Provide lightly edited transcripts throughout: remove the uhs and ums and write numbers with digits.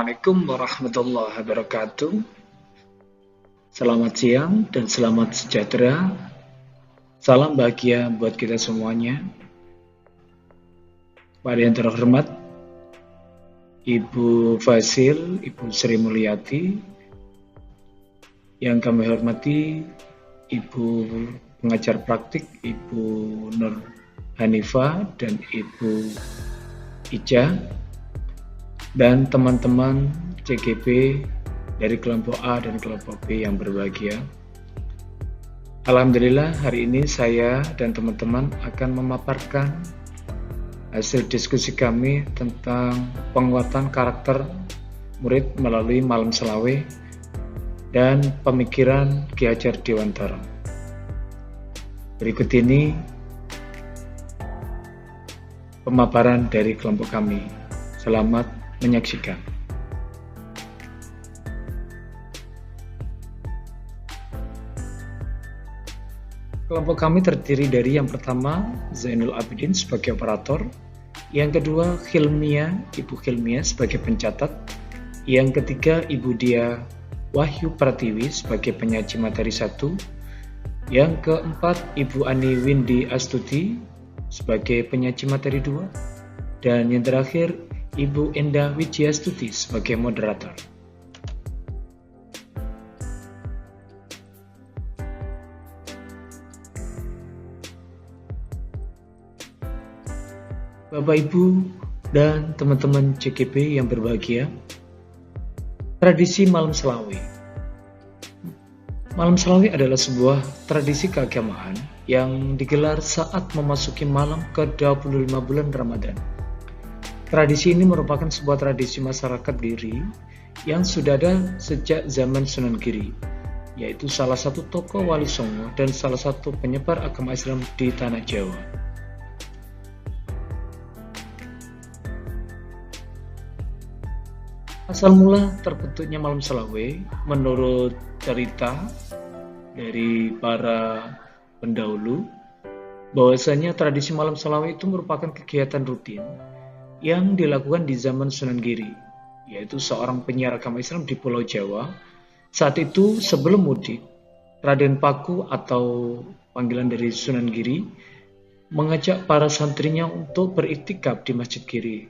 Assalamualaikum warahmatullahi wabarakatuh. Selamat siang dan selamat sejahtera. Salam bahagia buat kita semuanya. Pada yang terhormat Ibu Fasil, Ibu Sri Mulyati, yang kami hormati Ibu pengajar praktik Ibu Nur Hanifah dan Ibu Ica, dan teman-teman CGP dari kelompok A dan kelompok B yang berbahagia. Alhamdulillah hari ini saya dan teman-teman akan memaparkan hasil diskusi kami tentang penguatan karakter murid melalui Malam Selawe dan pemikiran Ki Hajar Dewantara. Berikut ini pemaparan dari kelompok kami. Selamat menyaksikan. Kelompok kami terdiri dari yang pertama Zainul Abidin sebagai operator, yang kedua Ibu Hilmia sebagai pencatat, yang ketiga Ibu Dia Wahyu Pratiwi sebagai penyaji materi 1, yang keempat Ibu Ani Windy Astuti sebagai penyaji materi 2, dan yang terakhir Ibu Endah Wijiastuti sebagai moderator. Bapak, Ibu, dan teman-teman CGP yang berbahagia, tradisi Malam Selawe. Malam Selawe adalah sebuah tradisi keagamaan yang digelar saat memasuki malam ke-25 bulan Ramadan. Tradisi ini merupakan sebuah tradisi masyarakat Giri yang sudah ada sejak zaman Sunan Giri, yaitu salah satu tokoh Wali Songo dan salah satu penyebar agama Islam di Tanah Jawa. Asal mula terbentuknya Malam Selawe menurut cerita dari para pendahulu, bahwasanya tradisi Malam Selawe itu merupakan kegiatan rutin yang dilakukan di zaman Sunan Giri, yaitu seorang penyiar agama Islam di Pulau Jawa. Saat itu sebelum mudik, Raden Paku atau panggilan dari Sunan Giri mengajak para santrinya untuk beriktikaf di Masjid Giri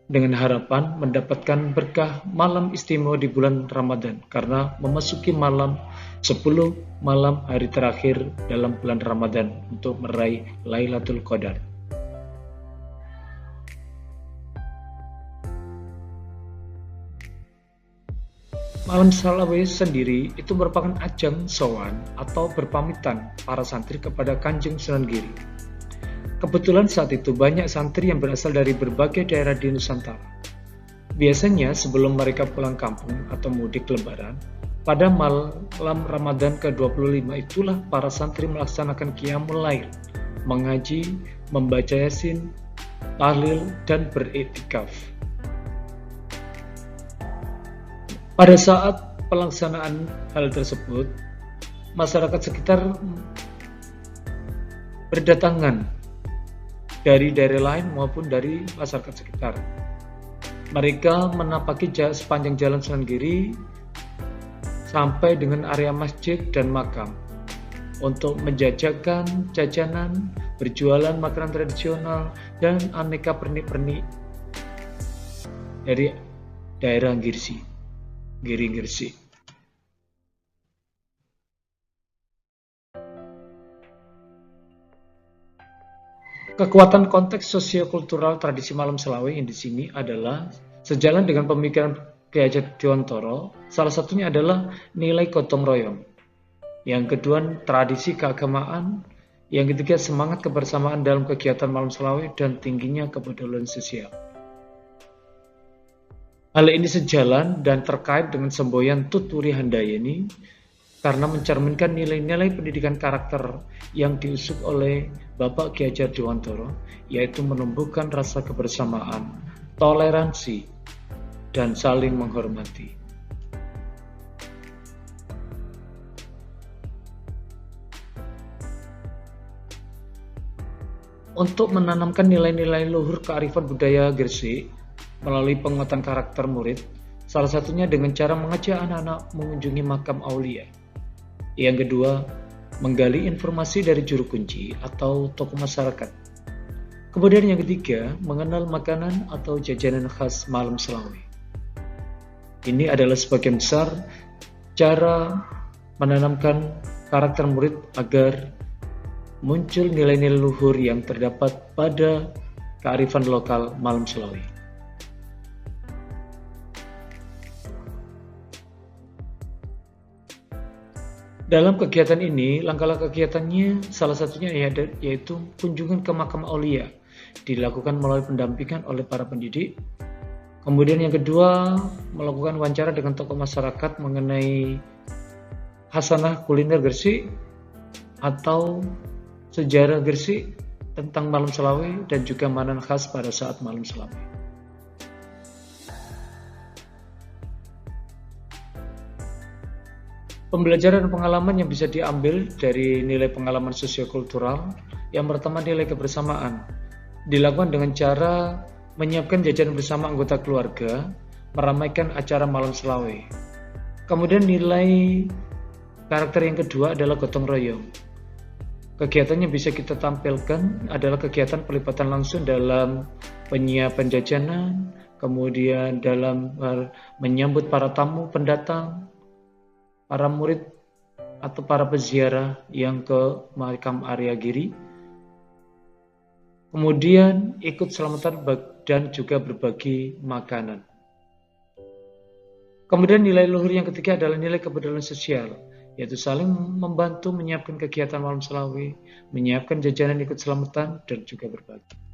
dengan harapan mendapatkan berkah malam istimewa di bulan Ramadan karena memasuki malam 10 malam hari terakhir dalam bulan Ramadan untuk meraih Lailatul Qadar. Malam Selawe sendiri itu merupakan ajang sowan atau berpamitan para santri kepada Kanjeng Sunan Giri. Kebetulan saat itu banyak santri yang berasal dari berbagai daerah di Nusantara. Biasanya sebelum mereka pulang kampung atau mudik lebaran, pada malam Ramadan ke-25 itulah para santri melaksanakan qiyamul lail, mengaji, membaca Yasin, tahlil, dan beriktikaf. Pada saat pelaksanaan hal tersebut, masyarakat sekitar berdatangan dari daerah lain maupun dari masyarakat sekitar. Mereka menapaki sepanjang jalan Sunan Giri sampai dengan area masjid dan makam untuk menjajakan jajanan, berjualan makanan tradisional, dan aneka pernik-pernik dari daerah Giri Gresik. Kekuatan konteks sosiokultural tradisi Malam Selawe yang di sini adalah sejalan dengan pemikiran Ki Hajar Dewantara. Salah satunya adalah nilai gotong royong. Yang kedua, tradisi keagamaan. Yang ketiga, semangat kebersamaan dalam kegiatan Malam Selawe dan tingginya kepedulian sosial. Hal ini sejalan dan terkait dengan semboyan Tuturi Handayani karena mencerminkan nilai-nilai pendidikan karakter yang diusung oleh Bapak Ki Hajar Dewantara, yaitu menumbuhkan rasa kebersamaan, toleransi, dan saling menghormati. Untuk menanamkan nilai-nilai luhur kearifan budaya Gresik melalui penguatan karakter murid, Salah satunya dengan cara mengajak anak-anak mengunjungi makam aulia. Yang kedua, menggali informasi dari juru kunci atau tokoh masyarakat. Kemudian yang ketiga, mengenal makanan atau jajanan khas malam Selawe. Ini adalah sebagian besar cara menanamkan karakter murid agar muncul nilai-nilai luhur yang terdapat pada kearifan lokal malam Selawe. Dalam kegiatan ini, langkah-langkah kegiatannya salah satunya yaitu kunjungan ke makam aulia, dilakukan melalui pendampingan oleh para pendidik. Kemudian yang kedua, melakukan wawancara dengan tokoh masyarakat mengenai hasanah kuliner Gresik atau sejarah Gresik tentang malam Selawe dan juga makanan khas pada saat malam Selawe. Pembelajaran pengalaman yang bisa diambil dari nilai pengalaman sosiokultural. Yang pertama, nilai kebersamaan. Dilakukan dengan cara menyiapkan jajan bersama anggota keluarga, meramaikan acara malam Selawe. Kemudian nilai karakter yang kedua adalah gotong royong. Kegiatannya bisa kita tampilkan adalah kegiatan pelibatan langsung dalam penyiapan jajanan, kemudian dalam menyambut para tamu pendatang, para murid atau para peziarah yang ke makam Arya Giri, kemudian ikut selamatan dan juga berbagi makanan. Kemudian nilai luhur yang ketiga adalah nilai kepedulian sosial, yaitu saling membantu menyiapkan kegiatan malam Selawe, menyiapkan jajanan ikut selamatan, dan juga berbagi.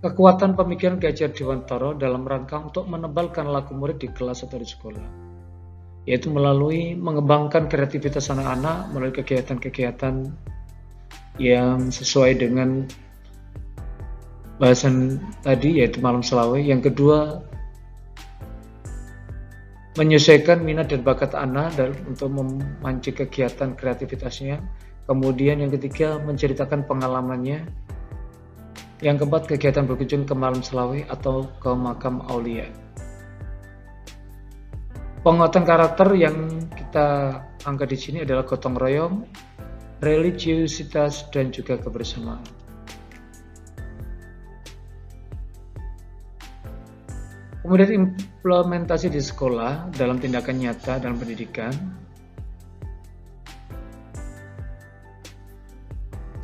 Kekuatan pemikiran Ki Hajar Dewantara dalam rangka untuk menebalkan laku murid di kelas atau di sekolah, yaitu melalui mengembangkan kreativitas anak-anak melalui kegiatan-kegiatan yang sesuai dengan bahasan tadi, yaitu malam Selawe. Yang kedua, menyesuaikan minat dan bakat anak untuk memancing kegiatan kreativitasnya. Kemudian yang ketiga, menceritakan pengalamannya. Yang keempat, kegiatan berkunjung ke malam Selawe atau ke makam aulia. Penguatan karakter yang kita angkat di sini adalah gotong royong, religiusitas, dan juga kebersamaan. Kemudian implementasi di sekolah dalam tindakan nyata dalam pendidikan.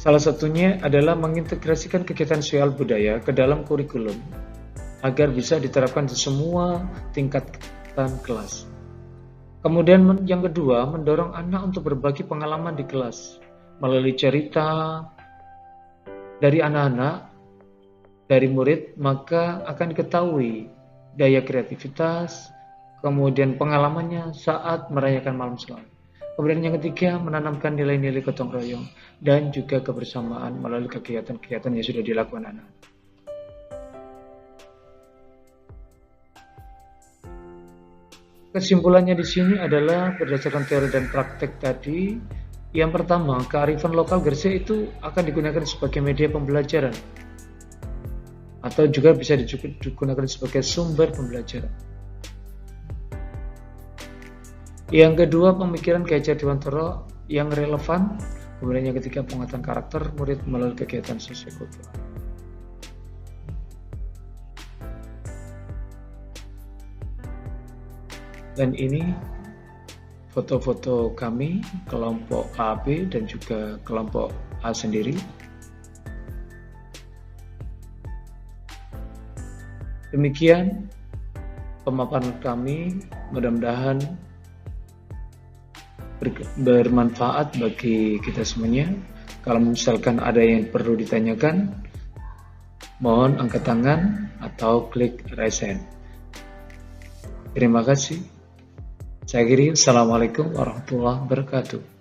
Salah satunya adalah mengintegrasikan kegiatan sosial budaya ke dalam kurikulum agar bisa diterapkan di semua tingkatan kelas. Kemudian yang kedua, mendorong anak untuk berbagi pengalaman di kelas melalui cerita dari anak-anak, dari murid, maka akan diketahui daya kreativitas, kemudian pengalamannya saat merayakan malam Selawe. Kemudian yang ketiga, menanamkan nilai-nilai gotong royong dan juga kebersamaan melalui kegiatan-kegiatan yang sudah dilakukan anak. Kesimpulannya di sini adalah berdasarkan teori dan praktek tadi. Yang pertama, kearifan lokal Gresik itu akan digunakan sebagai media pembelajaran atau juga bisa digunakan sebagai sumber pembelajaran. Yang kedua, pemikiran Ki Hajar Dewantara yang relevan. Kemudian yang ketiga, penguatan karakter murid melalui kegiatan sosiokultural. Dan ini foto-foto kami, kelompok AB dan juga kelompok A sendiri. Demikian pemaparan kami, mudah-mudahan bermanfaat bagi kita semuanya. Kalau misalkan ada yang perlu ditanyakan, mohon angkat tangan atau klik raise hand. Terima kasih. Saya akhiri. Assalamualaikum warahmatullahi wabarakatuh.